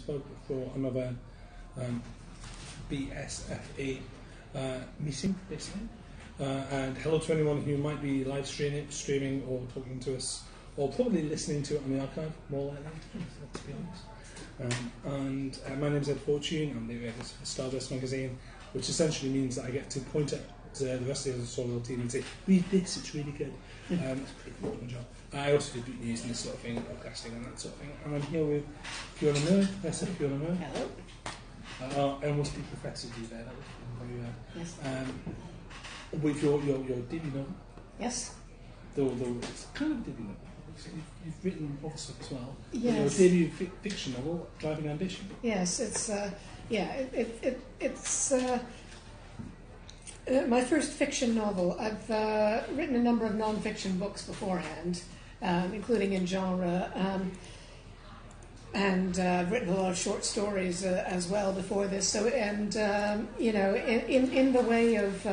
spoke for another BSFA meeting, basically. And hello to anyone who might be live streaming or talking to us, or probably listening to it on the archive, more likely, to be honest. My name is Ed Fortune. I'm the editor for Starburst magazine, which essentially means that I get to point at the rest of the editorial team and say, read this, it's really good. It's a pretty important job. I also do boot news and this sort of thing, podcasting and that sort of thing. And I'm here with Fiona Moore, Professor Fiona Moore. Hello. I almost speak professor to you there. That was very Yes. with your debut novel. Yes. Though it's kind of a debut novel. You've written other stuff as well. Yes. Your debut fiction novel, Driving Ambition. Yes, it's my first fiction novel. I've written a number of non-fiction books beforehand, including in genre, and I've written a lot of short stories as well before this. So, and in the way of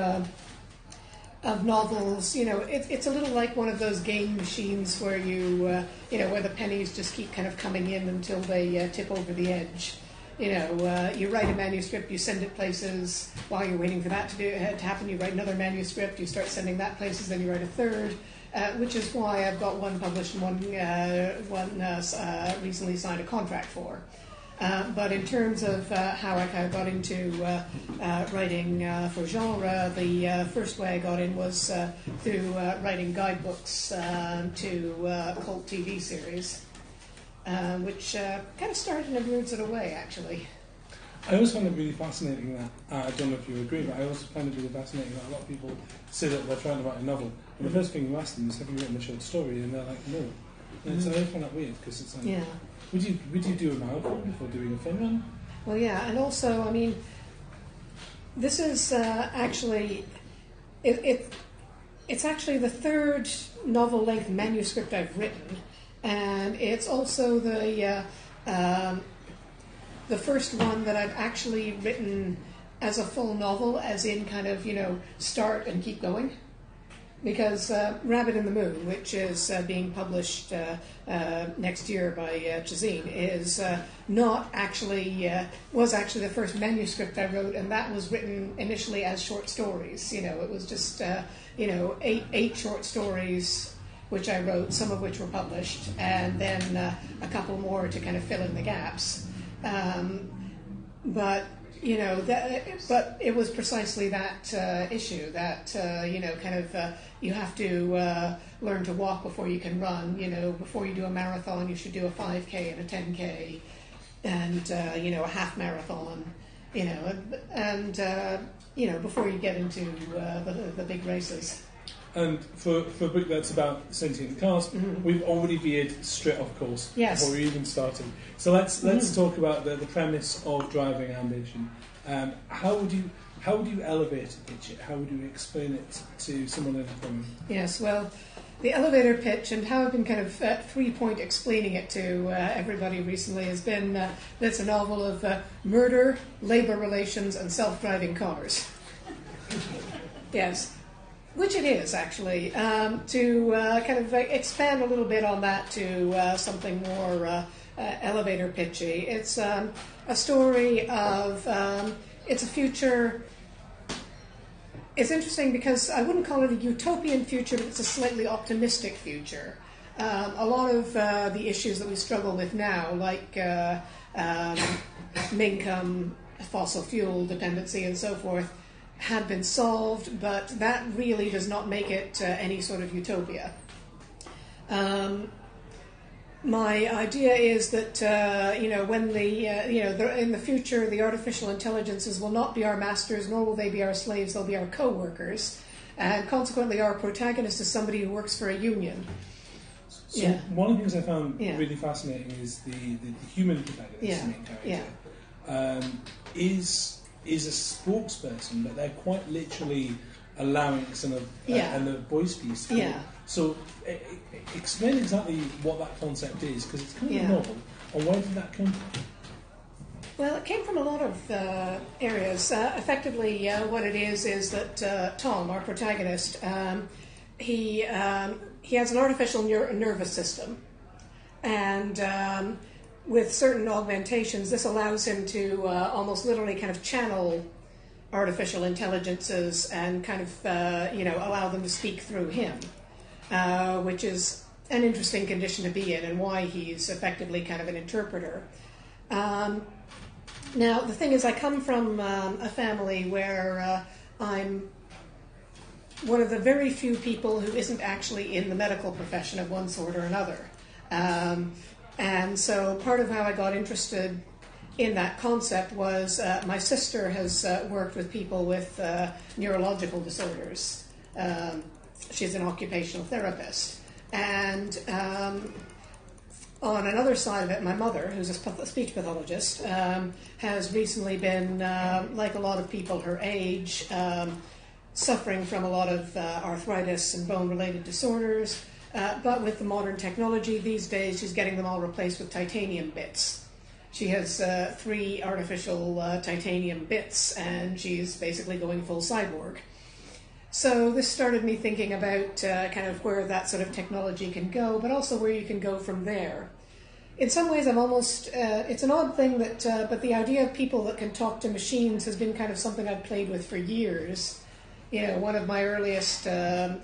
novels, it's a little like one of those game machines where where the pennies just keep kind of coming in until they tip over the edge. You write a manuscript, you send it places. While you're waiting for that to happen, you write another manuscript, you start sending that places, then you write a third, which is why I've got one published and one recently signed a contract for. But in terms of how I kind of got into writing for genre, the first way I got in was through writing guidebooks to cult TV series. Which kind of started in a weird sort of way, actually. I always find it really fascinating that, I don't know if you agree, but I also find it really fascinating that a lot of people say that they're trying to write a novel, and the first thing you ask them is, have you written a short story? And they're like, no. And so I find that weird, because it's like, yeah. Would you do a marathon before doing a film run? Well, yeah, and also, I mean, this is actually, it's actually the third novel-length manuscript I've written. And it's also the first one that I've actually written as a full novel, as in kind of, start and keep going. Because Rabbit in the Moon, which is being published next year by Chazine, is not actually, was actually the first manuscript I wrote, and that was written initially as short stories. It was just, eight short stories which I wrote, some of which were published, and then a couple more to kind of fill in the gaps. But it was precisely that issue that you have to learn to walk before you can run. Before you do a marathon, you should do a 5K and a 10K, and a half marathon. Before you get into the big races. And for a book that's about sentient cars, we've already veered straight off course before we even started. So let's talk about the premise of Driving Ambition. How would you elevate pitch it? How would you explain it to someone in a room? Yes, well, the elevator pitch and how I've been kind of 3-point explaining it to everybody recently has been that it's a novel of murder, labour relations, and self-driving cars. Yes. Which it is, actually. To kind of expand a little bit on that to something more elevator pitchy. It's a story of, it's a future. It's interesting because I wouldn't call it a utopian future, but it's a slightly optimistic future. A lot of the issues that we struggle with now, like income, fossil fuel dependency, and so forth, have been solved, but that really does not make it any sort of utopia. My idea is that when in the future the artificial intelligences will not be our masters, nor will they be our slaves; they'll be our co-workers, and consequently, our protagonist is somebody who works for a union. So one of the things I found really fascinating is the human protagonist, the main character, is a spokesperson, but they're quite literally allowing some of and the voice piece. So explain exactly what that concept is, because it's kind of novel. And where did that come from? Well, it came from a lot of areas. Effectively, what it is that Tom, our protagonist, he has an artificial nervous system, and with certain augmentations, this allows him to almost literally kind of channel artificial intelligences and kind of, allow them to speak through him, which is an interesting condition to be in and why he's effectively kind of an interpreter. Now, the thing is, I come from a family where I'm one of the very few people who isn't actually in the medical profession of one sort or another. And so part of how I got interested in that concept was my sister has worked with people with neurological disorders. She's an occupational therapist. And on another side of it, my mother, who's a speech pathologist, has recently been, like a lot of people her age, suffering from a lot of arthritis and bone-related disorders. But with the modern technology these days, she's getting them all replaced with titanium bits. She has 3 artificial titanium bits, and she's basically going full cyborg. So this started me thinking about kind of where that sort of technology can go, but also where you can go from there. In some ways, I'm almost, it's an odd thing that, but the idea of people that can talk to machines has been kind of something I've played with for years. One of my earliest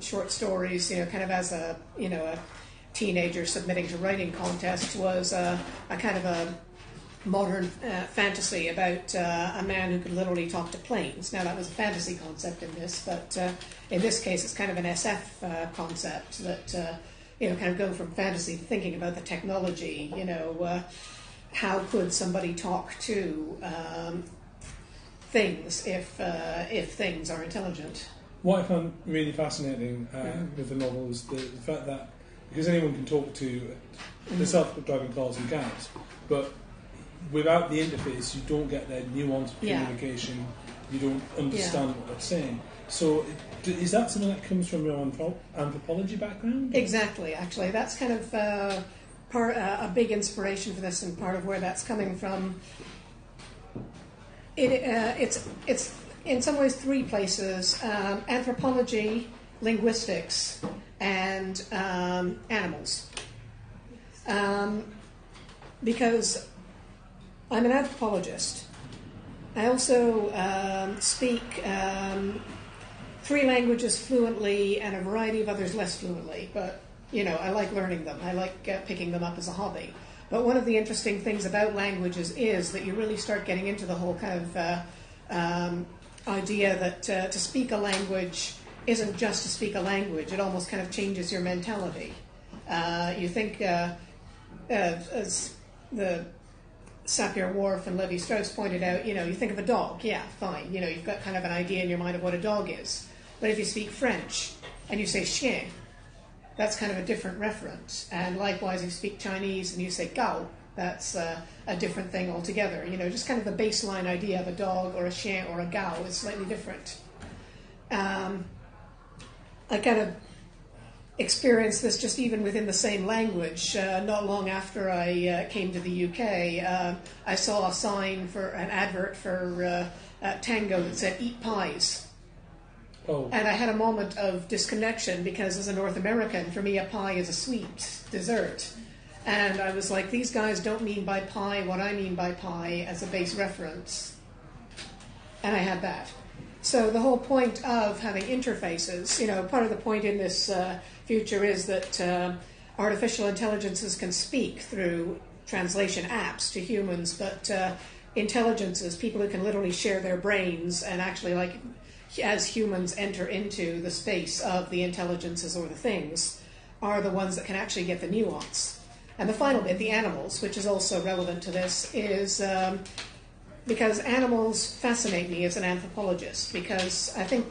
short stories, kind of as a teenager submitting to writing contests, was a kind of a modern fantasy about a man who could literally talk to planes. Now, that was a fantasy concept in this, but in this case, it's kind of an SF concept that, kind of going from fantasy to thinking about the technology, how could somebody talk to things if things are intelligent. What I found really fascinating with the novel is the fact that, because anyone can talk to the self-driving cars and cabs, but without the interface you don't get their nuanced communication, you don't understand what they're saying. So is that something that comes from your anthropology background? Exactly, actually. That's kind of a big inspiration for this, and part of where that's coming from. It's in some ways 3 places: anthropology, linguistics, and animals. Because I'm an anthropologist. I also speak 3 languages fluently and a variety of others less fluently, but I like learning them. I like picking them up as a hobby. But one of the interesting things about languages is that you really start getting into the whole kind of idea that to speak a language isn't just to speak a language. It almost kind of changes your mentality. You think, as the Sapir-Whorf and Levi-Strauss pointed out, you think of a dog. Yeah, fine. You've got kind of an idea in your mind of what a dog is. But if you speak French and you say chien, that's kind of a different reference. And likewise, if you speak Chinese and you say gao, that's a different thing altogether. Just kind of the baseline idea of a dog or a chien or a gao is slightly different. I kind of experienced this just even within the same language. Not long after I came to the UK, I saw a sign for an advert for Tango that said "Eat pies." Oh. And I had a moment of disconnection because as a North American, for me a pie is a sweet dessert. And I was like, these guys don't mean by pie what I mean by pie as a base reference. And I had that. So the whole point of having interfaces, part of the point in this future is that artificial intelligences can speak through translation apps to humans, but intelligences, people who can literally share their brains and actually, as humans enter into the space of the intelligences or the things, are the ones that can actually get the nuance. And the final bit, the animals, which is also relevant to this, is because animals fascinate me as an anthropologist, because I think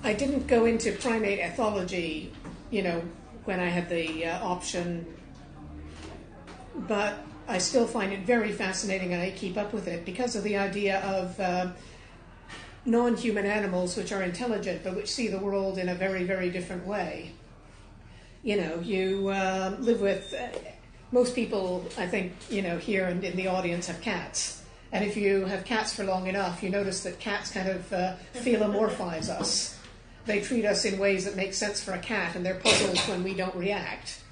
I didn't go into primate ethology, when I had the option, but I still find it very fascinating and I keep up with it because of the idea of non-human animals which are intelligent but which see the world in a very, very different way. You live with, most people, I think, here and in the audience have cats. And if you have cats for long enough, you notice that cats kind of philomorphize us. They treat us in ways that make sense for a cat, and they're puzzled when we don't react.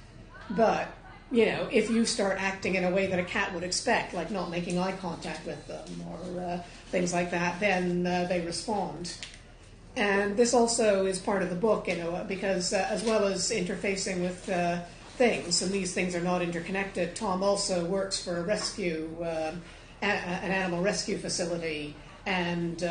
But if you start acting in a way that a cat would expect, like not making eye contact with them or things like that, then they respond. And this also is part of the book, because as well as interfacing with things, and these things are not interconnected, Tom also works for a rescue, an animal rescue facility, and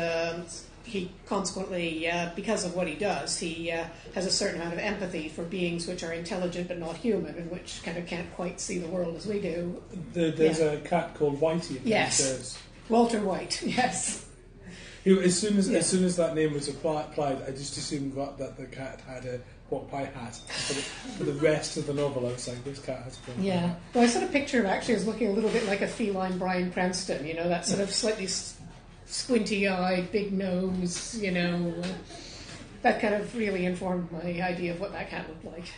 he consequently, because of what he does, he has a certain amount of empathy for beings which are intelligent but not human, and which kind of can't quite see the world as we do. There's a cat called Whitey. Yes, Walter White. Yes. As soon as that name was applied, I just assumed that the cat had a pork pie hat. For the rest of the novel, I was like, this cat has a pork pie hat. Well, I sort of picture him actually as looking a little bit like a feline Bryan Cranston, that sort of slightly squinty-eyed, big nose, that kind of really informed my idea of what that cat looked like.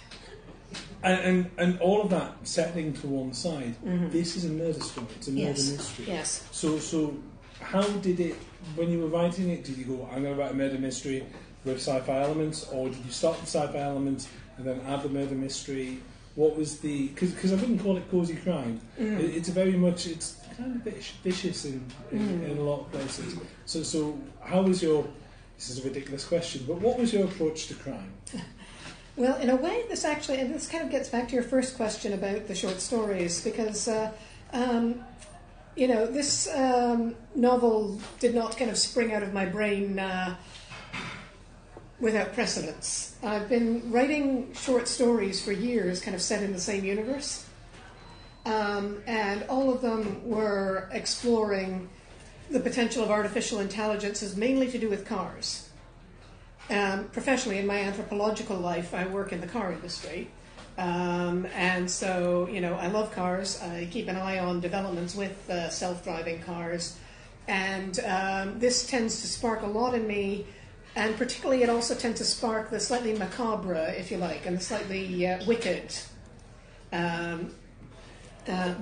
And all of that setting to one side, this is a murder story. It's a murder mystery. Yes. So how did it, when you were writing it, did you go, I'm going to write a murder mystery with sci-fi elements, or did you start with sci-fi elements and then add the murder mystery? What was the... Because I wouldn't call it cosy crime. It's very much... It's kind of vicious in a lot of places. So how was your... This is a ridiculous question, but what was your approach to crime? Well, in a way, this actually... And this kind of gets back to your first question about the short stories, because... this novel did not kind of spring out of my brain without precedence. I've been writing short stories for years, kind of set in the same universe, and all of them were exploring the potential of artificial intelligences, mainly to do with cars. Professionally, in my anthropological life, I work in the car industry. And so, I love cars. I keep an eye on developments with self-driving cars. And this tends to spark a lot in me. And particularly, it also tends to spark the slightly macabre, if you like, and the slightly wicked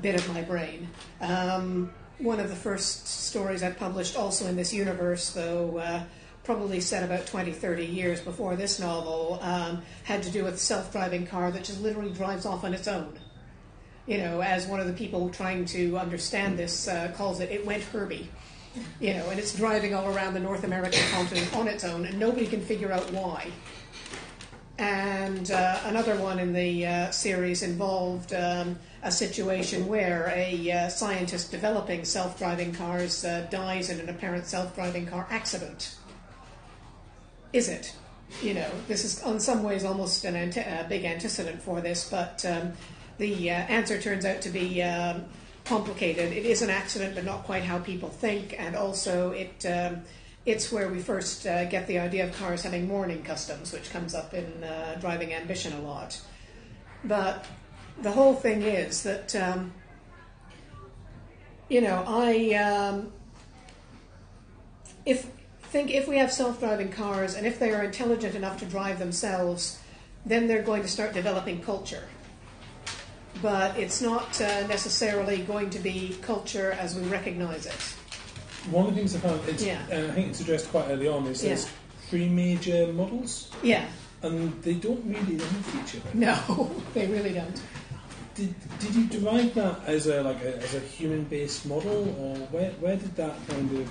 bit of my brain. One of the first stories I published also in this universe, though... probably set about 20, 30 years before this novel, had to do with a self-driving car that just literally drives off on its own. As one of the people trying to understand this calls it, it went Herbie. And it's driving all around the North American continent on its own, and nobody can figure out why. And another one in the series involved a situation where a scientist developing self-driving cars dies in an apparent self-driving car accident. Is it? This is in some ways almost a big antecedent for this, but the answer turns out to be complicated. It is an accident, but not quite how people think, and also it's where we first get the idea of cars having mourning customs, which comes up in Driving Ambition a lot. But the whole thing is that, if we have self-driving cars, and if they are intelligent enough to drive themselves, then they're going to start developing culture. But it's not necessarily going to be culture as we recognize it. One of the things I found, and I think it's addressed quite early on, is there's 3 major models. Yeah. And they don't really love each other. No, they really don't. Did you derive that as a human-based model, or where did that kind of...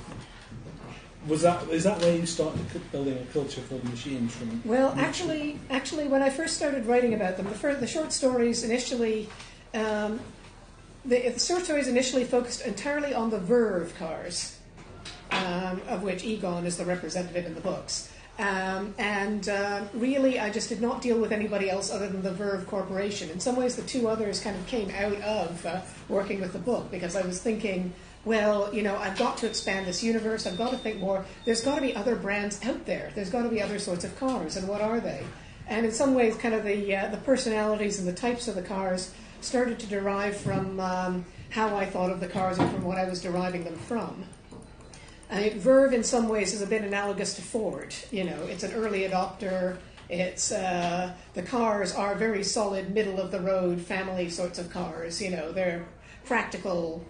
is that where you started building a culture for the machines from? Well, actually, when I first started writing about them, the short stories initially, the short stories initially focused entirely on the Verve cars, of which Egon is the representative in the books. Really, I just did not deal with anybody else other than the Verve Corporation. In some ways, the 2 others kind of came out of working with the book, because I was thinking, well, I've got to expand this universe. I've got to think more. There's got to be other brands out there. There's got to be other sorts of cars, and what are they? And in some ways, kind of the personalities and the types of the cars started to derive from how I thought of the cars and from what I was deriving them from. Verve, in some ways, is a bit analogous to Ford. It's an early adopter. It's the cars are very solid, middle-of-the-road, family sorts of cars. They're practical,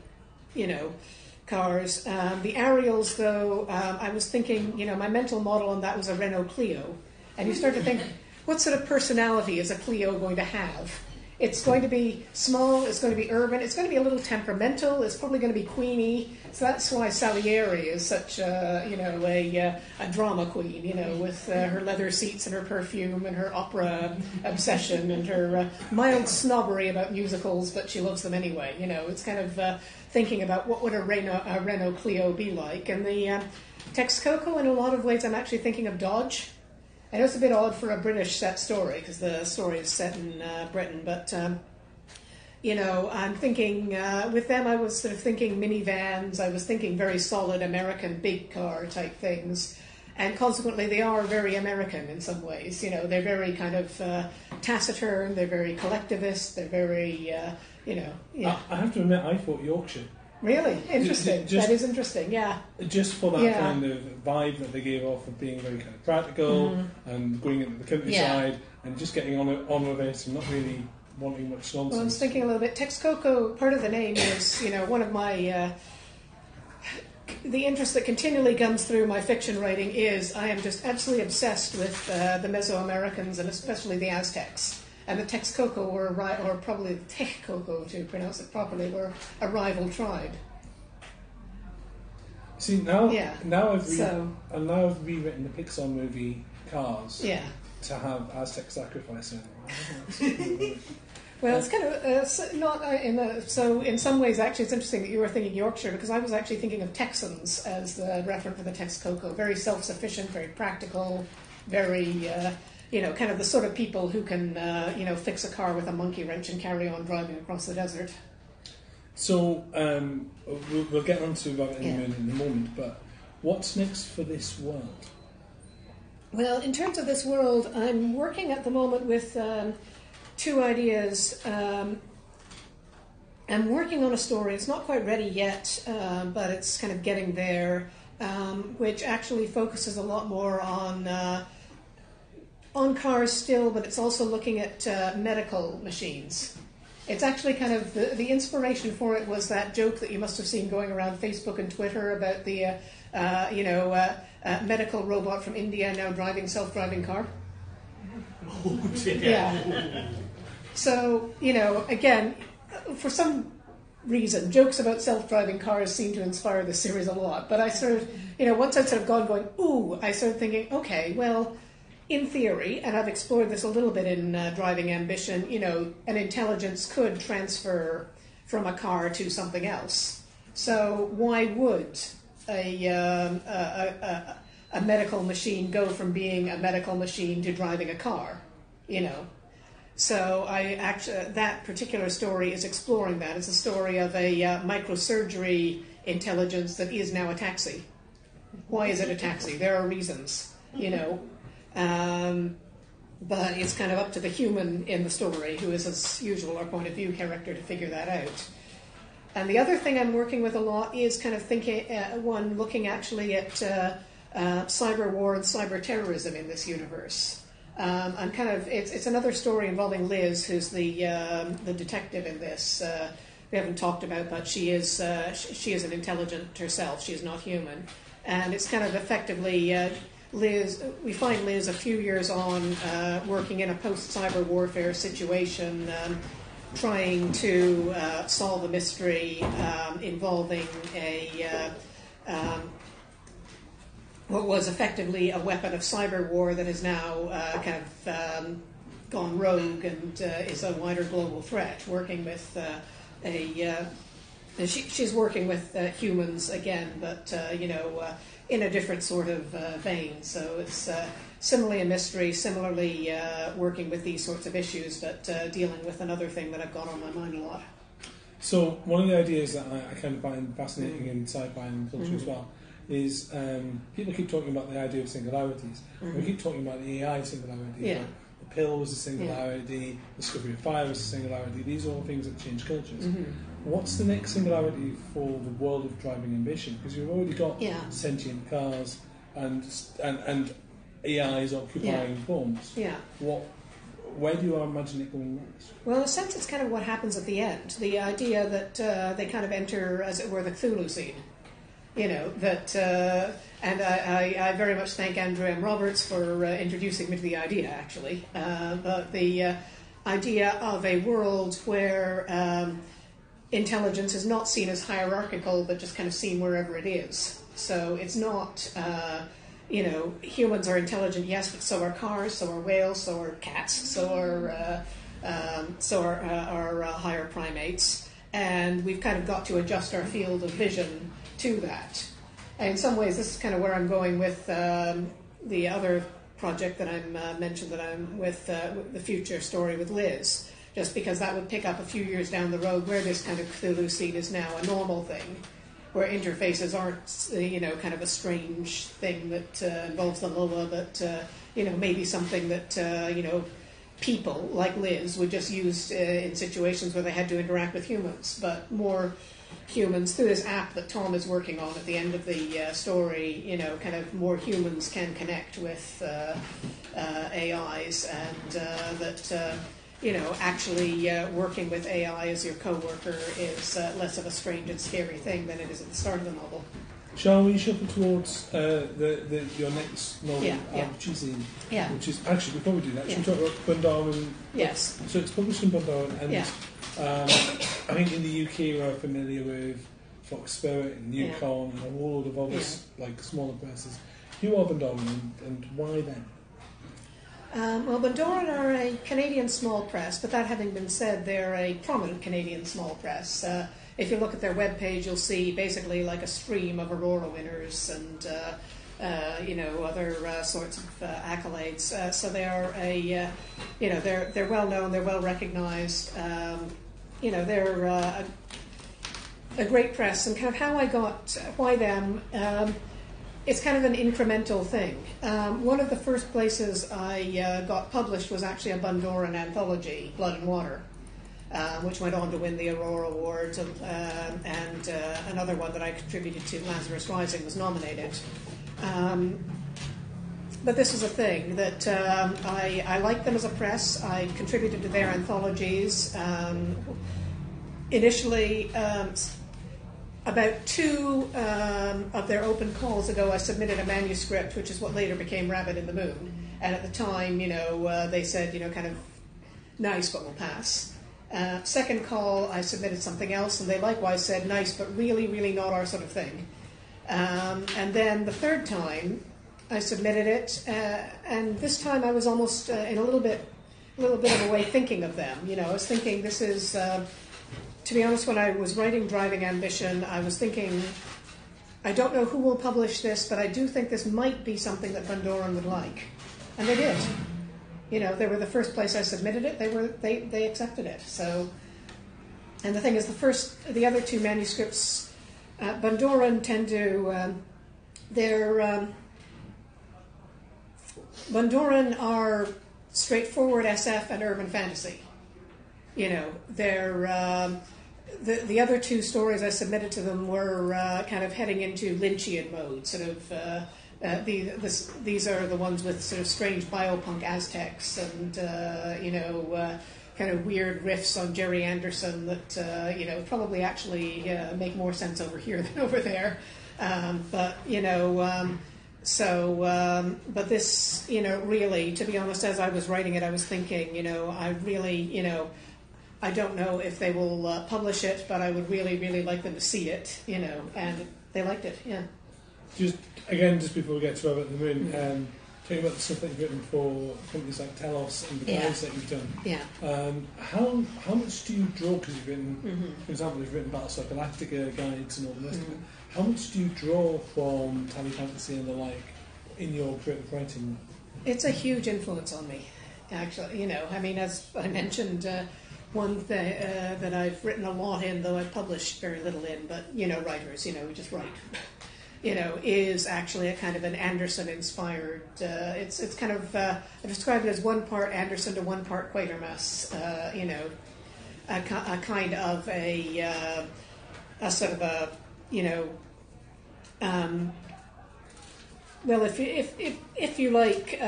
cars. The Ariels, though, I was thinking, my mental model on that was a Renault Clio. And you start to think, what sort of personality is a Clio going to have? It's going to be small, it's going to be urban, it's going to be a little temperamental, it's probably going to be queeny. So that's why Salieri is such a drama queen, with her leather seats and her perfume and her opera obsession and her mild snobbery about musicals, but she loves them anyway. It's kind of thinking about what would a Renault Clio be like. And the Texcoco, in a lot of ways, I'm actually thinking of Dodge. I know it's a bit odd for a British set story because the story is set in Britain, but I'm thinking with them. I was sort of thinking minivans. I was thinking very solid American big car type things, and consequently they are very American in some ways. They're very kind of taciturn. They're very collectivist. They're very I have to admit, I thought Yorkshire. Really? Interesting. That is interesting, yeah. Just for that kind of vibe that they gave off of being very kind of practical and going into the countryside and just getting on with it and not really wanting much nonsense. Well, I was thinking a little bit. Texcoco, part of the name is, one of my... the interest that continually comes through my fiction writing is I am just absolutely obsessed with the Mesoamericans and especially the Aztecs. And the Texcoco were, or probably the Texcoco to pronounce it properly, were a rival tribe. See, now I've rewritten the Pixar movie Cars to have Aztec sacrifice in it. Well, it's kind of not so in some ways actually it's interesting that you were thinking Yorkshire because I was actually thinking of Texans as the referent for the Texcoco. Very self-sufficient, very practical, very... kind of the sort of people who can, fix a car with a monkey wrench and carry on driving across the desert. So we'll get onto that in a moment, but what's next for this world? Well, in terms of this world, I'm working at the moment with two ideas. I'm working on a story. It's not quite ready yet, but it's kind of getting there, which actually focuses a lot more on cars still, but it's also looking at medical machines. It's actually kind of, the inspiration for it was that joke that you must have seen going around Facebook and Twitter about the, medical robot from India now driving self-driving car. Oh, dear. Yeah. So, again, for some reason, jokes about self-driving cars seem to inspire this series a lot. But I sort of, once I'd sort of going, ooh, I started thinking, okay, well, in theory, and I've explored this a little bit in Driving Ambition, an intelligence could transfer from a car to something else. So why would a medical machine go from being a medical machine to driving a car? So that particular story is exploring that. It's a story of a microsurgery intelligence that is now a taxi. Why is it a taxi? There are reasons, but it's kind of up to the human in the story, who is, as usual, our point of view character, to figure that out. And the other thing I'm working with a lot is kind of looking actually at cyber war and cyber terrorism in this universe. It's another story involving Liz, who's the detective in this. We haven't talked about, but she is an intelligent herself. She is not human, and it's kind of effectively. Liz, we find Liz a few years on working in a post-cyber warfare situation, trying to solve a mystery involving what was effectively a weapon of cyber war that is now gone rogue and is a wider global threat, working with she's working with humans again, but in a different sort of vein. So it's similarly a mystery, similarly working with these sorts of issues, but dealing with another thing that I've got on my mind a lot. So one of the ideas that I kind of find fascinating in sci-fi and culture as well is people keep talking about the idea of singularities. We keep talking about the AI singularity. Yeah. The pill was a singularity, the discovery of fire was a singularity. These are all things that change cultures. What's the next singularity for the world of Driving Ambition? Because you've already got sentient cars and AIs occupying forms. Yeah. Where do you imagine it going next? Well, in a sense, it's kind of what happens at the end. The idea that they kind of enter, as it were, the Cthulhu scene. And I very much thank Andrew M. Roberts for introducing me to the idea, actually. But idea of a world where intelligence is not seen as hierarchical, but just kind of seen wherever it is. So it's not, humans are intelligent, yes, but so are cars, so are whales, so are cats, so are higher primates. And we've kind of got to adjust our field of vision to that. And in some ways, this is kind of where I'm going with the other project that I'm mentioned that I'm with the future story with Liz, just because that would pick up a few years down the road where this kind of Cthulhu seed is now a normal thing, where interfaces aren't, kind of a strange thing that involves the Lola, but, maybe something that, people like Liz would just use in situations where they had to interact with humans, but more humans through this app that Tom is working on at the end of the story, kind of more humans can connect with AIs, and actually working with AI as your co-worker is less of a strange and scary thing than it is at the start of the novel. Shall we shuffle towards your next novel, which is actually, before we do that, should we talk about Bundaran? Yes. So it's published in Bundaran, and yeah. I think in the UK we're familiar with Fox Spirit and Yukon and a whole load of other like smaller presses. Who are Bundaran and why them? Well, Bundaran are a Canadian small press, but that having been said, they're a prominent Canadian small press. If you look at their webpage, you'll see basically like a stream of Aurora winners and other sorts of accolades. So they are they're well known, they're well recognized. They're a great press, and kind of how I got why them. It's kind of an incremental thing. One of the first places I got published was actually a Bundaran anthology, Blood and Water, which went on to win the Aurora Award, and another one that I contributed to, Lazarus Rising, was nominated. But this is a thing that I liked them as a press. I contributed to their anthologies. Initially, about two of their open calls ago, I submitted a manuscript, which is what later became Rabbit in the Moon. And at the time, they said, kind of nice, but we'll pass. Second call, I submitted something else, and they likewise said nice, but really, really not our sort of thing. And then the third time, I submitted it, and this time I was almost in a little bit of a way thinking of them. I was thinking this is. To be honest, when I was writing Driving Ambition, I was thinking, I don't know who will publish this, but I do think this might be something that Bundaran would like. And they did. They were the first place I submitted it. They accepted it. So, and the thing is, the other two manuscripts, Bundaran tend to, Bundaran are straightforward SF and urban fantasy. They're the other two stories I submitted to them were kind of heading into Lynchian mode, sort of. These are the ones with sort of strange biopunk Aztecs and kind of weird riffs on Jerry Anderson that probably actually make more sense over here than over there. But this, really, to be honest, as I was writing it, I was thinking, I really, I don't know if they will publish it, but I would really, really like them to see it, and they liked it, yeah. Just before we get to Rabbit in the Moon, talking about the stuff that you've written for companies like Telos and the guides that you've done. Yeah. How much do you draw, because you've written, for example, you've written Battlestar Galactica guides and all the rest of it. How much do you draw from Tally Fantasy and the like in your creative writing? It's a huge influence on me, actually. As I mentioned, one thing that I've written a lot in, though I've published very little in, but, writers, we just write, is actually a kind of an Anderson-inspired, it's kind of, I describe it as one part Anderson to one part Quatermass, a kind of a sort of a, well, if you like,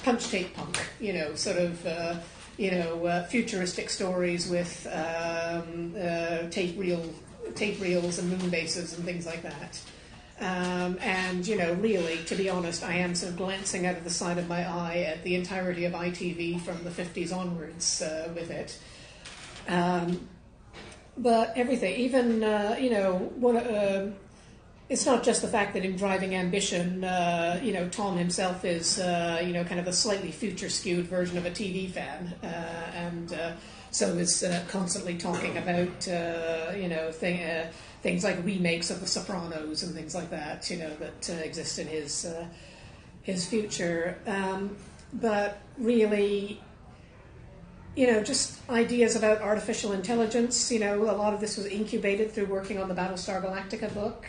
punch tape punk, sort of, futuristic stories with tape reels and moon bases and things like that. And, you know, really, to be honest, I am sort of glancing out of the side of my eye at the entirety of ITV from the 50s onwards with it. But everything, even, you know, it's not just the fact that in Driving Ambition, you know, Tom himself is, you know, kind of a slightly future-skewed version of a TV fan, and so is constantly talking about, you know, things like remakes of The Sopranos and things like that, you know, that exist in his future. But really, you know, just ideas about artificial intelligence. You know, a lot of this was incubated through working on the Battlestar Galactica book.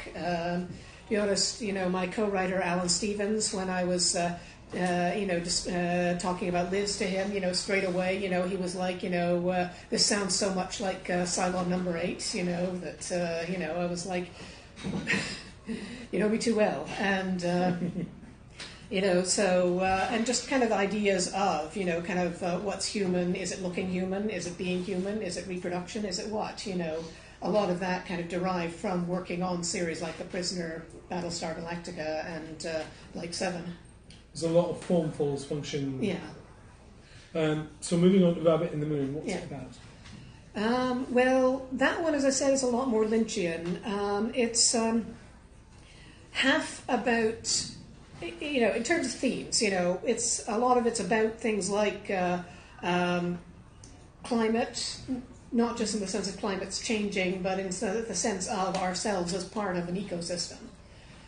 You noticed, you know, my co-writer Alan Stevens, when I was, you know, just talking about Liz to him, you know, straight away, you know, he was like, you know, this sounds so much like Cylon number 8, you know, that, you know, I was like, you know me too well. And, you know, so, and just kind of ideas of, you know, kind of what's human, is it looking human, is it being human, is it reproduction, is it what, you know, a lot of that kind of derived from working on series like The Prisoner, Battlestar Galactica, and Like 7. There's a lot of form follows function. Yeah. So moving on to Rabbit in the Moon, what's Yeah. it about? Well, that one, as I said, is a lot more Lynchian. It's half about, you know, in terms of themes, you know, it's a lot of it's about things like climate, not just in the sense of climate's changing, but in the sense of ourselves as part of an ecosystem.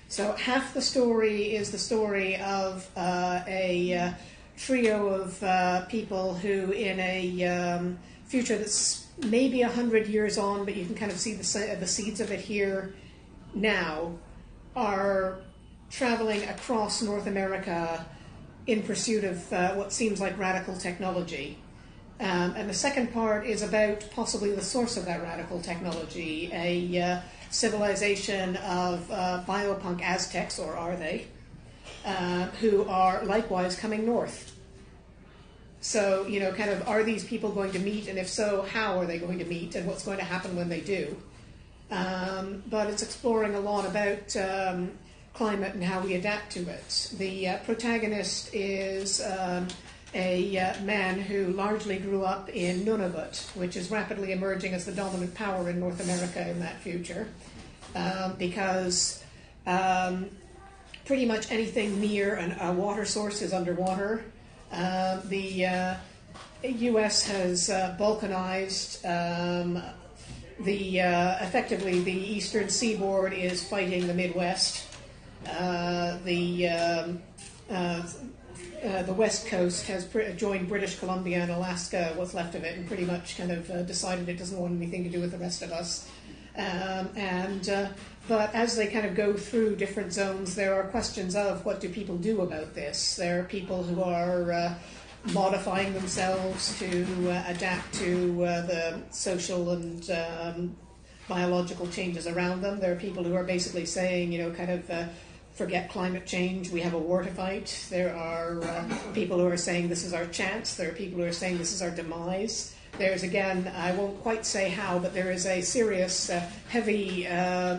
So half the story is the story of a trio of people who, in a future that's maybe 100 years on, but you can kind of see the seeds of it here now, are traveling across North America in pursuit of what seems like radical technology. And the second part is about possibly the source of that radical technology, a civilization of biopunk Aztecs, or are they, who are likewise coming north. So, you know, kind of, are these people going to meet, and if so, how are they going to meet, and what's going to happen when they do? But it's exploring a lot about climate and how we adapt to it. The protagonist is a man who largely grew up in Nunavut, which is rapidly emerging as the dominant power in North America in that future, because pretty much anything near a water source is underwater. The U.S. has balkanized. Effectively, the eastern seaboard is fighting the Midwest. The West Coast has joined British Columbia and Alaska, what's left of it, and pretty much kind of decided it doesn't want anything to do with the rest of us. But as they kind of go through different zones, there are questions of what do people do about this. There are people who are modifying themselves to adapt to the social and biological changes around them. There are people who are basically saying, you know, kind of forget climate change, we have a war to fight. There are people who are saying this is our chance. There are people who are saying this is our demise. There's, again, I won't quite say how, but there is a serious, heavy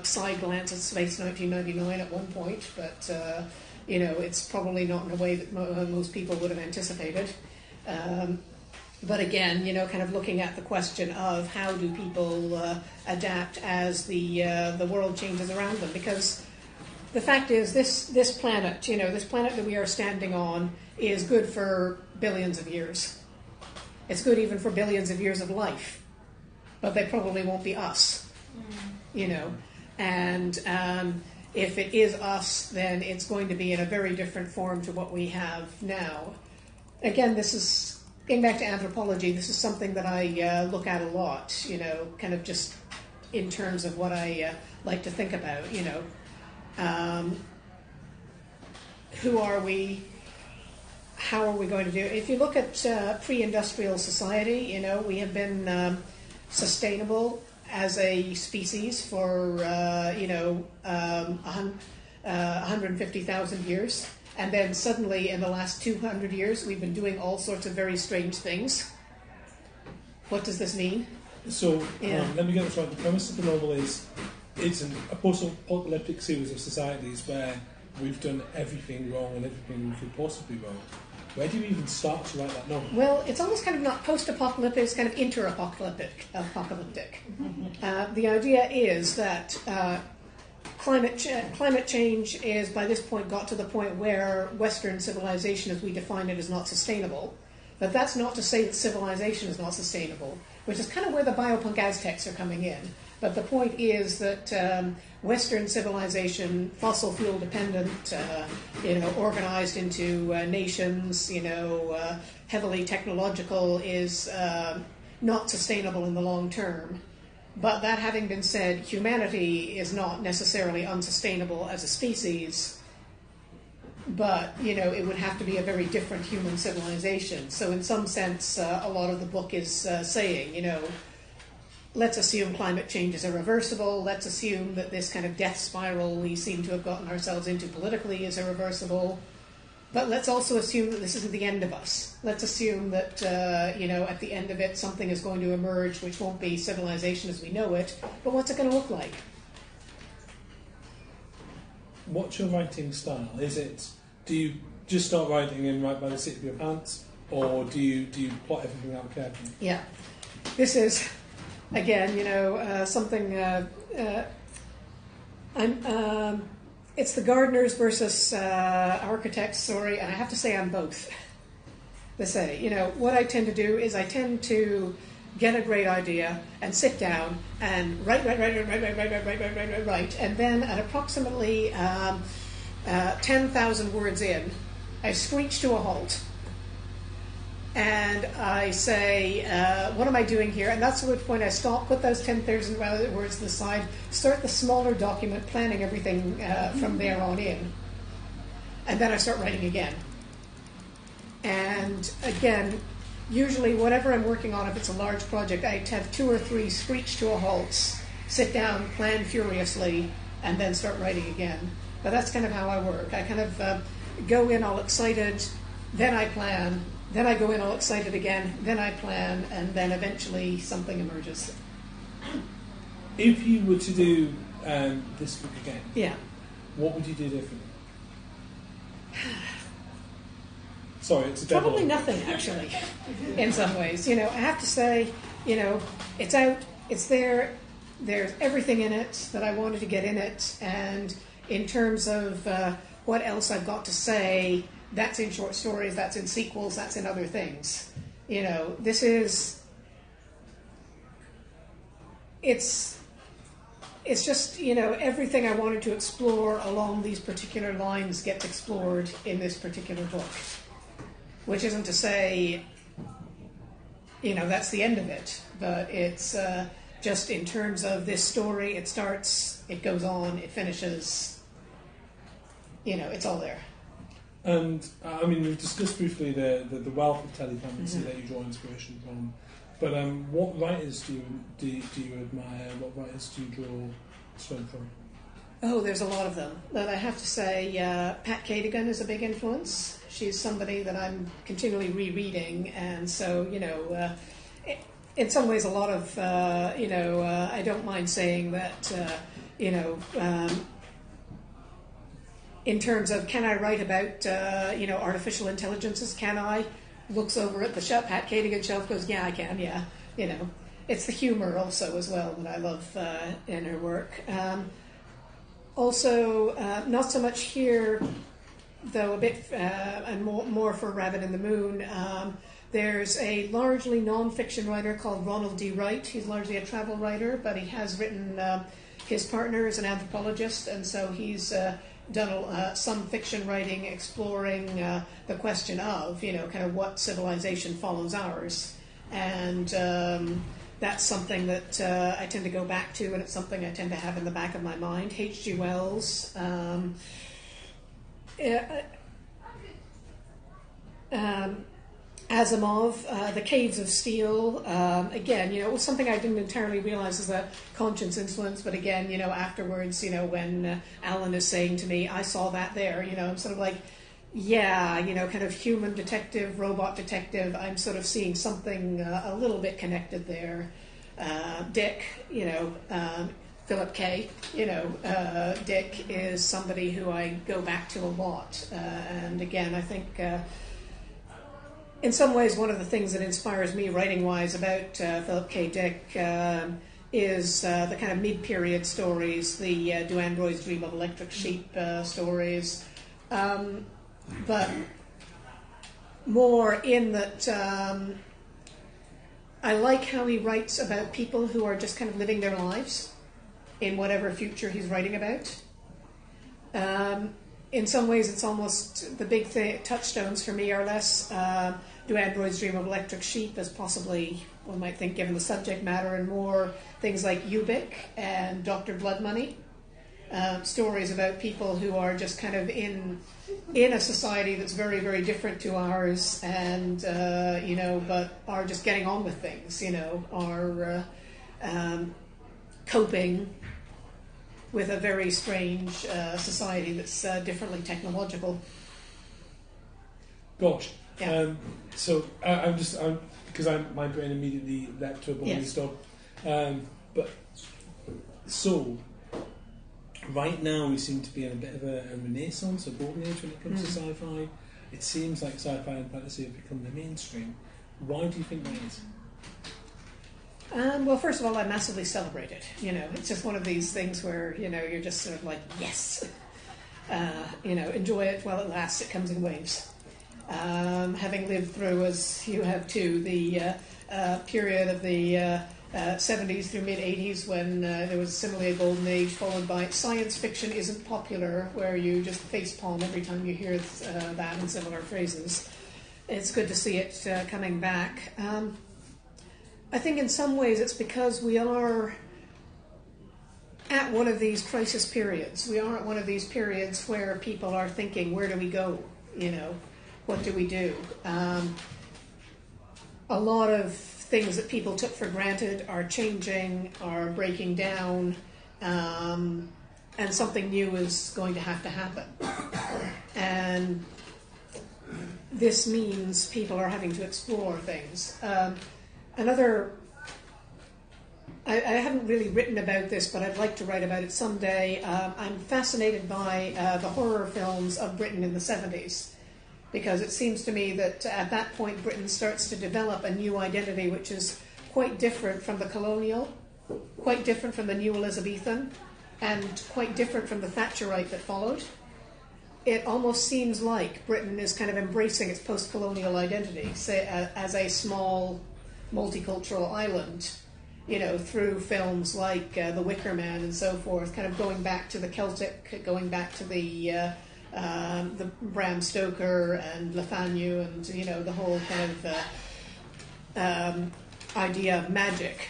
side glance at Space 1999 at one point, but, you know, it's probably not in a way that most people would have anticipated. But again, you know, kind of looking at the question of how do people adapt as the world changes around them, because the fact is this planet, you know, this planet that we are standing on is good for billions of years. It's good even for billions of years of life, but they probably won't be us, you know. And if it is us, then it's going to be in a very different form to what we have now. Again, this is, getting back to anthropology, this is something that I look at a lot, you know, kind of just in terms of what I like to think about, you know. Who are we? How are we going to do it? If you look at pre-industrial society, you know, we have been sustainable as a species for, you know, 150,000 years. And then suddenly in the last 200 years, we've been doing all sorts of very strange things. What does this mean? So let me get this right. The premise of the novel is it's a post-apocalyptic series of societies where we've done everything wrong and everything we could possibly wrong. Where do you even start to write that novel? Well, it's almost kind of not post-apocalyptic, it's kind of inter-apocalyptic. The idea is that climate change is, by this point, got to the point where Western civilization, as we define it, is not sustainable. But that's not to say that civilization is not sustainable, which is kind of where the biopunk Aztecs are coming in. But the point is that Western civilization, fossil fuel dependent, organized into nations, heavily technological, is not sustainable in the long term. But that having been said, humanity is not necessarily unsustainable as a species. But, it would have to be a very different human civilization. So in some sense, a lot of the book is saying, let's assume climate change is irreversible. Let's assume that this kind of death spiral we seem to have gotten ourselves into politically is irreversible. But let's also assume that this isn't the end of us. Let's assume that, at the end of it, something is going to emerge which won't be civilization as we know it. But what's it going to look like? What's your writing style? Do you just start writing and write by the seat of your pants, or do you plot everything out carefully? Yeah, this is again, something. It's the gardeners versus architects story, and I have to say I'm both. What I tend to do is I tend to get a great idea and sit down and write, and then at approximately 10,000 words in, I screech to a halt. And I say, what am I doing here? And that's at which point I stop, put those 10,000 words to the side, start the smaller document, planning everything from there on in. And then I start writing again. And again, usually whatever I'm working on, if it's a large project, I have 2 or 3 screech to a halts, sit down, plan furiously, and then start writing again. But that's kind of how I work. I kind of go in all excited, then I plan, then I go in all excited again, then I plan, and then eventually something emerges. If you were to do this book again, Yeah. what would you do differently? Sorry, it's a double. Probably nothing, actually, in some ways. I have to say, it's out, it's there, there's everything in it that I wanted to get in it, and in terms of what else I've got to say, that's in short stories, that's in sequels, that's in other things. This is... It's just, everything I wanted to explore along these particular lines gets explored in this particular book. Which isn't to say, that's the end of it, but it's just in terms of this story, it starts, it goes on, it finishes, it's all there. And, we've discussed briefly the wealth of telefantasy that you draw inspiration from, but what writers do you admire, what writers do you draw strength from? Oh, there's a lot of them. But I have to say, Pat Cadigan is a big influence. She's somebody that I'm continually rereading, and so, in some ways a lot of, I don't mind saying that, in terms of can I write about, artificial intelligences, can I? Looks over at the Pat Cadigan shelf, goes, yeah, I can, yeah, It's the humor also as well that I love in her work. Also, not so much here, though a bit, and more for Rabbit in the Moon. There's a largely non-fiction writer called Ronald D. Wright. He's largely a travel writer, but he has written, his partner is an anthropologist, and so he's done some fiction writing exploring the question of, kind of what civilization follows ours. And that's something that I tend to go back to, and it's something I tend to have in the back of my mind. H.G. Wells, Asimov, The Caves of Steel. Again, it was something I didn't entirely realize as a conscious influence, but again, afterwards, when Alan is saying to me, I saw that there, I'm sort of like, yeah, kind of human detective, robot detective, I'm sort of seeing something a little bit connected there. Dick, Philip K. Dick is somebody who I go back to a lot. And again, I think in some ways one of the things that inspires me writing-wise about Philip K. Dick is the kind of mid-period stories, the Do Androids Dream of Electric Sheep stories. But more in that I like how he writes about people who are just kind of living their lives in whatever future he's writing about. In some ways, it's almost the big touchstones for me are less Do Androids Dream of Electric Sheep as possibly one might think given the subject matter, and more things like Ubik and Dr. Blood Money. Stories about people who are just kind of in a society that's very, very different to ours, and but are just getting on with things. Are coping with a very strange society that's differently technological. Gosh. Yeah. So I'm because my brain immediately leapt to a bowling stop. But so. Right now, we seem to be in a bit of a renaissance, a golden age when it comes to sci-fi. It seems like sci-fi and fantasy have become the mainstream. Why do you think that is? Well, first of all, I massively celebrate it. It's just one of these things where, you're just sort of like, yes. Enjoy it while it lasts. It comes in waves. Having lived through, as you have too, the period of the 70s through mid-80s when there was similarly a golden age, followed by science fiction isn't popular, where you just facepalm every time you hear that and similar phrases. It's good to see it coming back. I think in some ways it's because we are at one of these crisis periods. We are at one of these periods where people are thinking, where do we go? What do we do? A lot of things that people took for granted are changing, are breaking down, and something new is going to have to happen. And this means people are having to explore things. I haven't really written about this, but I'd like to write about it someday. I'm fascinated by the horror films of Britain in the 70s. Because it seems to me that at that point Britain starts to develop a new identity which is quite different from the colonial, quite different from the new Elizabethan, and quite different from the Thatcherite that followed. It almost seems like Britain is kind of embracing its post-colonial identity, say, as a small multicultural island, through films like The Wicker Man and so forth, kind of going back to the Celtic, going back to the Bram Stoker and Le Fanu and the whole kind of idea of magic,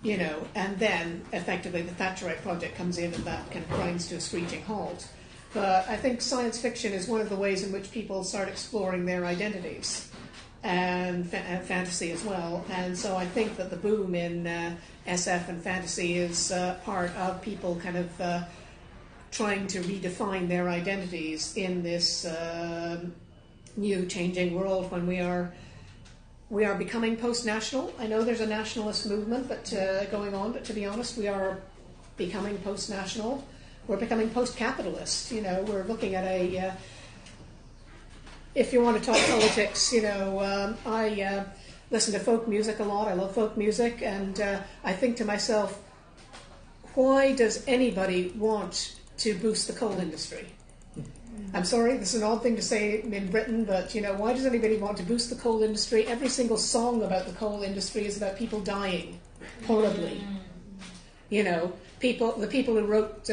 and then effectively the Thatcherite project comes in and that kind of grinds to a screeching halt. But I think science fiction is one of the ways in which people start exploring their identities, and fantasy as well. And so I think that the boom in SF and fantasy is part of people kind of trying to redefine their identities in this new changing world when we are becoming post-national. I know there's a nationalist movement going on, but to be honest, we are becoming post-national. We're becoming post-capitalist. We're looking at if you want to talk politics, I listen to folk music a lot. I love folk music, and I think to myself, why does anybody want to boost the coal industry? I'm sorry, this is an odd thing to say in Britain, but why does anybody want to boost the coal industry? Every single song about the coal industry is about people dying horribly. The people who wrote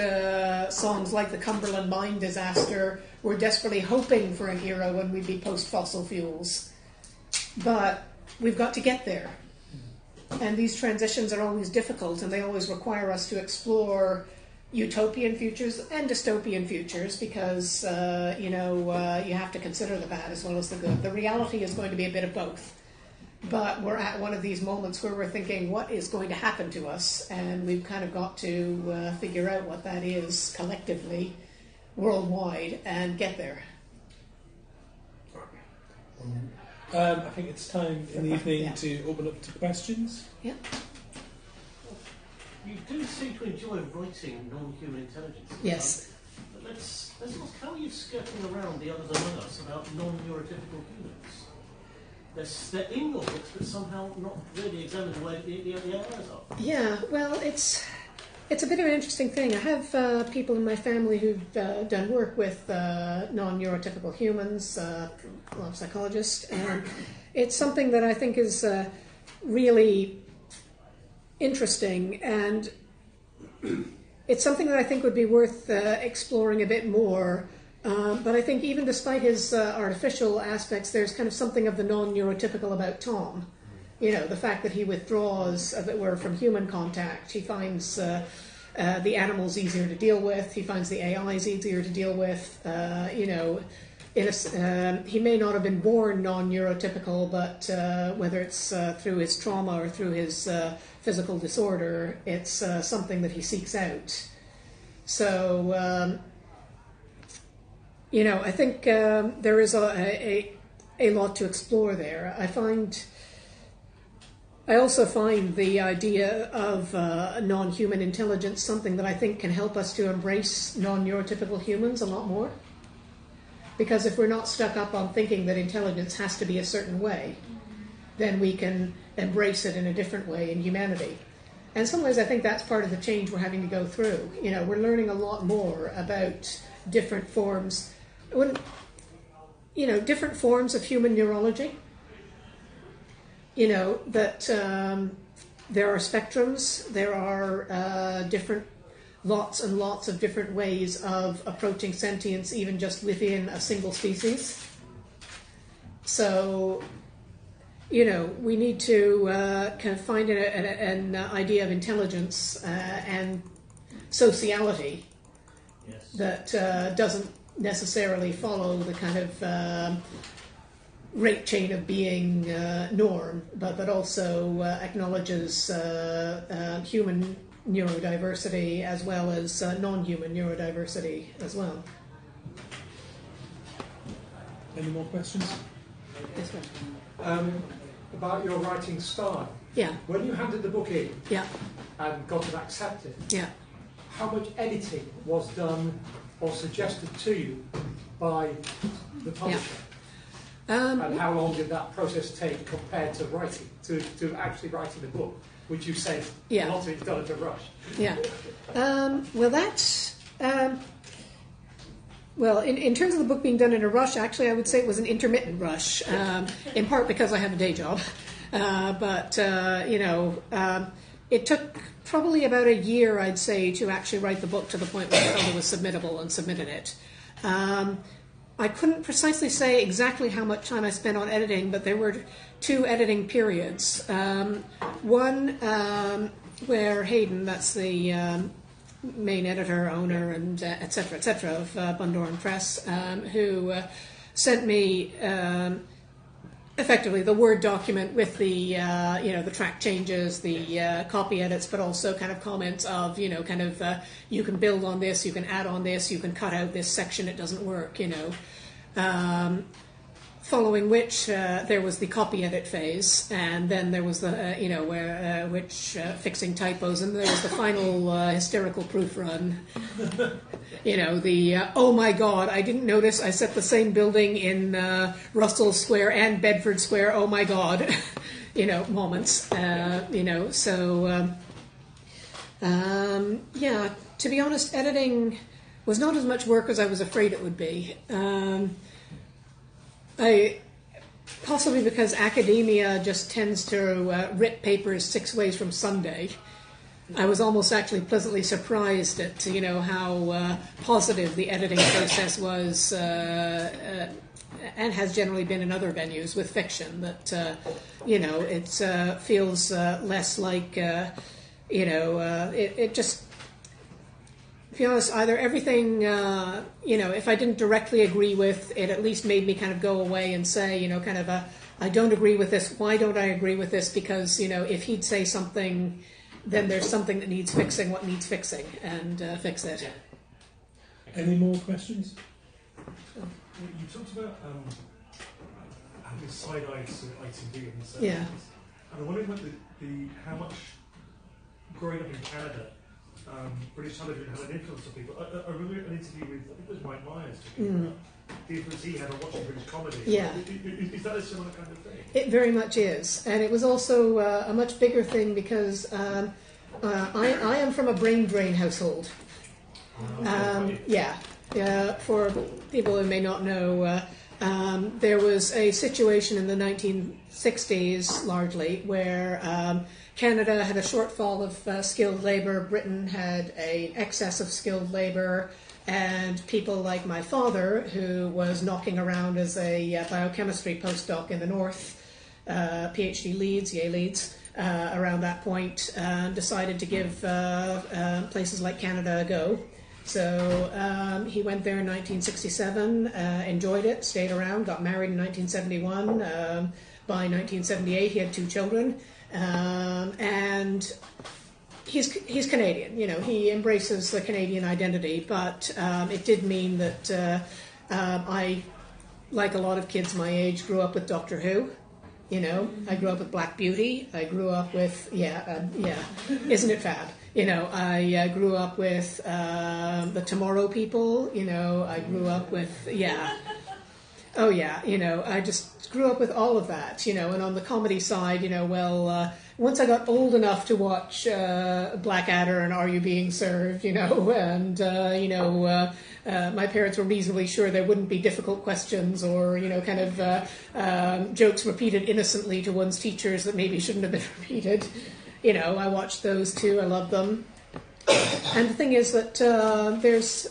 songs like the Cumberland Mine disaster were desperately hoping for an era when we'd be post-fossil fuels. But we've got to get there. And these transitions are always difficult, and they always require us to explore utopian futures and dystopian futures, because you have to consider the bad as well as the good. The reality is going to be a bit of both, but we're at one of these moments where we're thinking, what is going to happen to us? And we've kind of got to figure out what that is collectively, worldwide, and get there. I think it's time in the evening to open up to questions. Yeah. You do seem to enjoy writing non-human intelligence. Yes. But let's ask, how are you skirting around the others among us about non-neurotypical humans? They're in your books, but somehow not really examined the way the AIs are. Yeah, well, it's a bit of an interesting thing. I have people in my family who've done work with non-neurotypical humans, a lot of psychologists, and it's something that I think is really interesting, and it's something that I think would be worth exploring a bit more. But I think even despite his artificial aspects, there's kind of something of the non-neurotypical about Tom. You know, the fact that he withdraws, as it were, from human contact. He finds the animals easier to deal with. He finds the AIs easier to deal with. You know, he may not have been born non-neurotypical, but whether it's through his trauma or through his physical disorder, it's something that he seeks out. So, you know, I think there is a lot to explore there. I also find the idea of non-human intelligence something that I think can help us to embrace non-neurotypical humans a lot more. Because if we're not stuck up on thinking that intelligence has to be a certain way, then we can embrace it in a different way in humanity. And in some ways, I think that's part of the change we're having to go through. You know, we're learning a lot more about different forms, different forms of human neurology. You know, that there are spectrums, there are lots and lots of different ways of approaching sentience, even just within a single species. So, you know, we need to kind of find an idea of intelligence and sociality that doesn't necessarily follow the kind of rate chain of being norm, but that also acknowledges human neurodiversity as well as non-human neurodiversity as well. Any more questions? This one. About your writing style. Yeah. When you handed the book in Yeah. and got it accepted, Yeah. how much editing was done or suggested to you by the publisher? And how long did that process take compared to writing, to actually writing the book, which you said a lot of it's done at a rush? Yeah. Well, that's... Well, in terms of the book being done in a rush, actually, I would say it was an intermittent rush, in part because I have a day job. It took probably about a year, I'd say, to actually write the book to the point where I felt it was submittable and submitted it. I couldn't precisely say exactly how much time I spent on editing, but there were 2 editing periods. One where Hayden, that's the main editor, owner, and et cetera, of Bundoran Press, who sent me effectively the Word document with the the track changes, the copy edits, but also kind of comments of you can build on this, you can add on this, you can cut out this section, it doesn't work, Following which there was the copy edit phase, and then there was the fixing typos, and there was the final hysterical proof run. Oh my God, I didn't notice I set the same building in Russell Square and Bedford Square. Oh my God, moments. To be honest, editing was not as much work as I was afraid it would be. Possibly because academia just tends to rip papers 6 ways from Sunday. I was almost actually pleasantly surprised at how positive the editing process was, and has generally been in other venues with fiction. That it feels less like it just. To be honest, either everything, if I didn't directly agree with, it at least made me kind of go away and say, I don't agree with this. Why don't I agree with this? Because, if he'd say something, then there's something that needs fixing, what needs fixing, and fix it. Any more questions? You talked about having side-eyes to ITV and so Yeah. and I wonder about how much growing up in Canada, British television had an influence on people. I remember an interview with, I think it was Mike Myers, talking about the influence he had on watching British comedy. Yeah. Is that a similar kind of thing? It very much is. And it was also a much bigger thing because I am from a brain drain household. For people who may not know, there was a situation in the 1960s, largely, where Canada had a shortfall of skilled labour, Britain had an excess of skilled labour, and people like my father, who was knocking around as a biochemistry postdoc in the north, PhD Leeds, Yale Leeds, around that point, decided to give places like Canada a go. So he went there in 1967, enjoyed it, stayed around, got married in 1971. By 1978, he had 2 children, and he's Canadian. You know, he embraces the Canadian identity, but it did mean that I, like a lot of kids my age, grew up with Doctor Who. You know, I grew up with Black Beauty. I grew up with isn't it fab? You know, I grew up with the Tomorrow People. You know, I grew up with you know, I just grew up with all of that. You know, and on the comedy side, you know, once I got old enough to watch Blackadder and Are You Being Served, you know, and my parents were reasonably sure there wouldn't be difficult questions or, you know, kind of jokes repeated innocently to one's teachers that maybe shouldn't have been repeated. You know, I watched those too. I love them. And the thing is that because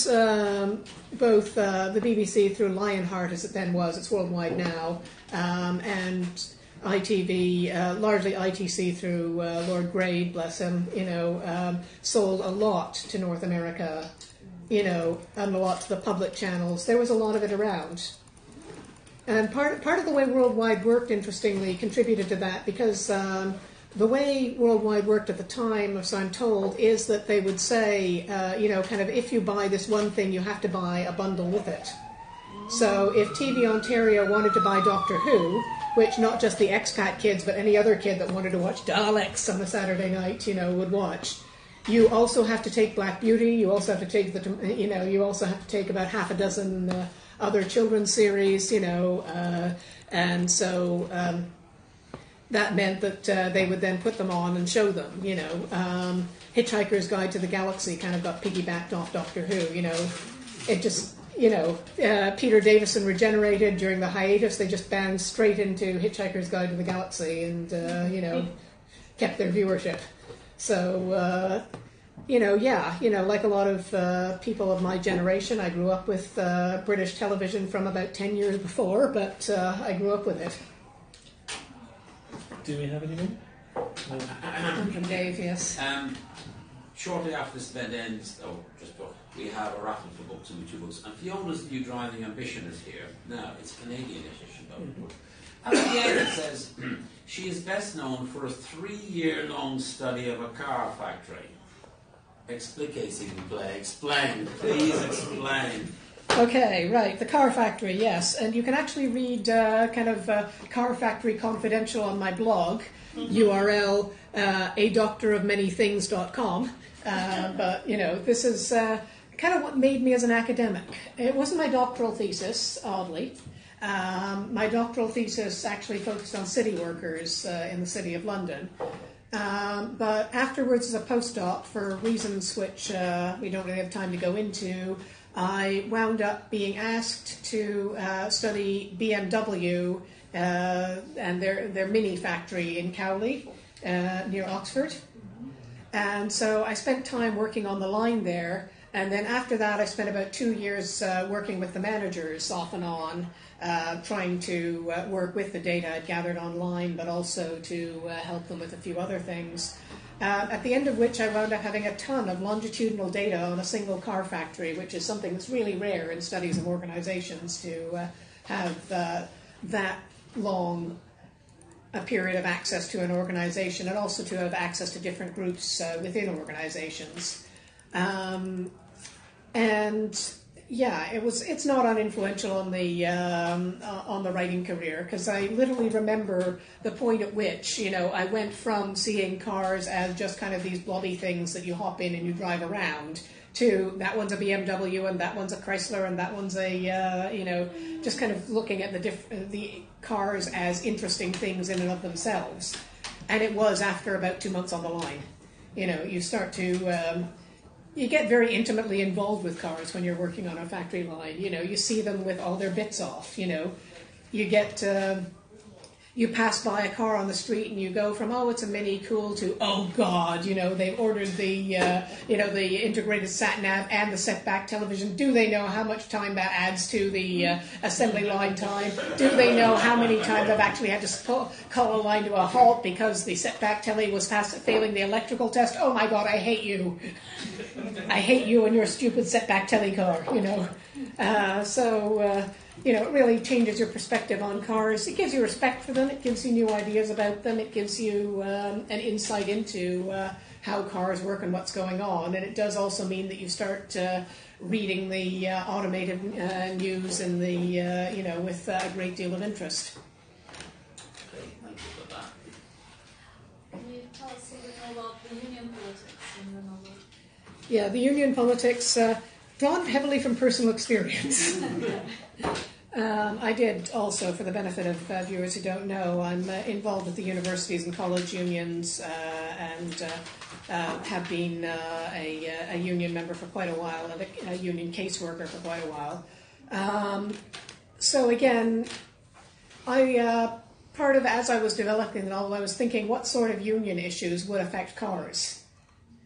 both the BBC through Lionheart, as it then was, it's worldwide now, and ITV, largely ITC through Lord Grade, bless him, you know, sold a lot to North America, you know, and a lot to the public channels. There was a lot of it around. And part of the way Worldwide worked, interestingly, contributed to that, because the way Worldwide worked at the time, as I'm told, is that they would say, you know, kind of, if you buy this one thing, you have to buy a bundle with it. So if TV Ontario wanted to buy Doctor Who, which not just the expat kids, but any other kid that wanted to watch Daleks on a Saturday night, you know, would watch, you also have to take Black Beauty, you also have to take you also have to take about half a dozen other children's series, you know, and so that meant that they would then put them on and show them, you know. Hitchhiker's Guide to the Galaxy kind of got piggybacked off Doctor Who, you know. It just, you know, Peter Davison regenerated during the hiatus. They just banned straight into Hitchhiker's Guide to the Galaxy and, you know, kept their viewership. So, you know, yeah, you know, like a lot of people of my generation, I grew up with British television from about 10 years before, but I grew up with it. Do we have any more? From Dave, yes. Shortly after this event ends, we have a raffle for books and 2 books. And Fiona's New Driving Ambition is here. Now, it's a Canadian edition, but at the end it says, she is best known for a 3-year-long study of a car factory. Explain, please explain. Okay, right, the Car Factory, yes. And you can actually read Car Factory Confidential on my blog, URL adoctorofmanythings.com. But, you know, this is kind of what made me as an academic. It wasn't my doctoral thesis, oddly. My doctoral thesis actually focused on city workers in the City of London. But afterwards, as a postdoc, for reasons which we don't really have time to go into, I wound up being asked to study BMW and their mini factory in Cowley, near Oxford. And so I spent time working on the line there, and then after that I spent about 2 years working with the managers off and on, trying to work with the data I'd gathered online, but also to help them with a few other things. At the end of which I wound up having a ton of longitudinal data on a single car factory, which is something that's really rare in studies of organizations, to have that long a period of access to an organization, and also to have access to different groups within organizations. And yeah, it's not uninfluential on the writing career, because I literally remember the point at which, you know, I went from seeing cars as just kind of these blobby things that you hop in and you drive around, to that one's a BMW and that one's a Chrysler and that one's a you know, just kind of looking at the cars as interesting things in and of themselves. And it was after about 2 months on the line. You know, you start to you get very intimately involved with cars when you're working on a factory line. You know, you see them with all their bits off. You know, you get you pass by a car on the street and you go from, oh, it's a Mini, cool, to, oh God, you know, they've ordered the you know, the integrated sat nav and the setback television. Do they know how much time that adds to the assembly line time? Do they know how many times I've actually had to call a line to a halt because the setback telly was failing the electrical test? Oh my God, I hate you. I hate you and your stupid setback telly car, you know. You know, it really changes your perspective on cars. It gives you respect for them. It gives you new ideas about them. It gives you an insight into how cars work and what's going on. And it does also mean that you start reading the automotive news and the you know, with a great deal of interest. Okay, thank you for that. Can you tell us a bit more about the union politics in the novel? Yeah, the union politics, drawn heavily from personal experience. I did also, for the benefit of viewers who don't know, I'm involved with the universities and college unions and have been a union member for quite a while and a union caseworker for quite a while. So again, part of, as I was developing the novel, I was thinking what sort of union issues would affect cars?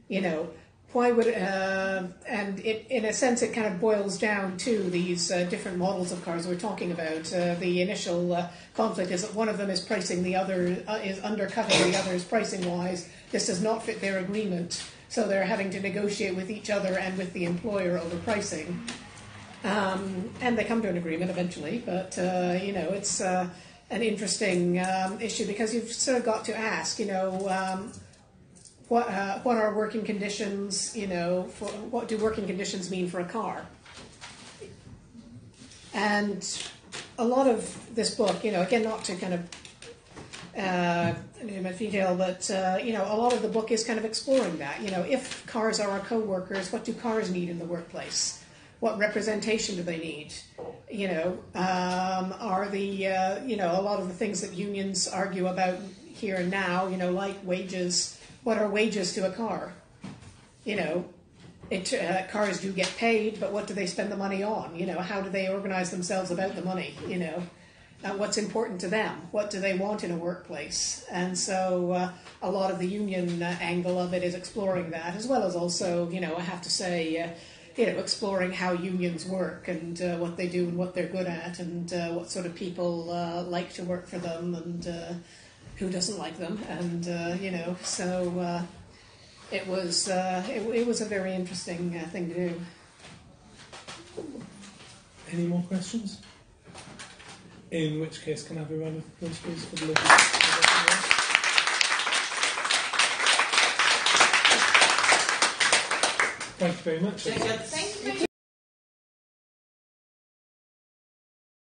You know, why would and it, in a sense, it kind of boils down to these different models of cars we're talking about. The initial conflict is that one of them is pricing the other, is undercutting the other's pricing-wise. This does not fit their agreement, so they're having to negotiate with each other and with the employer over pricing. And they come to an agreement eventually, but you know, it's an interesting issue, because you've sort of got to ask, you know, what are working conditions, you know, what do working conditions mean for a car? And a lot of this book, you know, again, not to kind of in detail, but you know, a lot of the book is kind of exploring that. You know, if cars are our co-workers, what do cars need in the workplace? What representation do they need? You know, are the you know, a lot of the things that unions argue about here and now, you know, like wages. What are wages to a car? You know, cars do get paid, but what do they spend the money on? You know, how do they organize themselves about the money? You know, what's important to them? What do they want in a workplace? And so a lot of the union angle of it is exploring that, as well as also, you know, I have to say, you know, exploring how unions work and what they do and what they're good at, and what sort of people like to work for them, and who doesn't like them, and you know, so it was a very interesting thing to do. Any more questions? In which case, can I have a round of applause, please, for the local? Thank you very much. Thank you.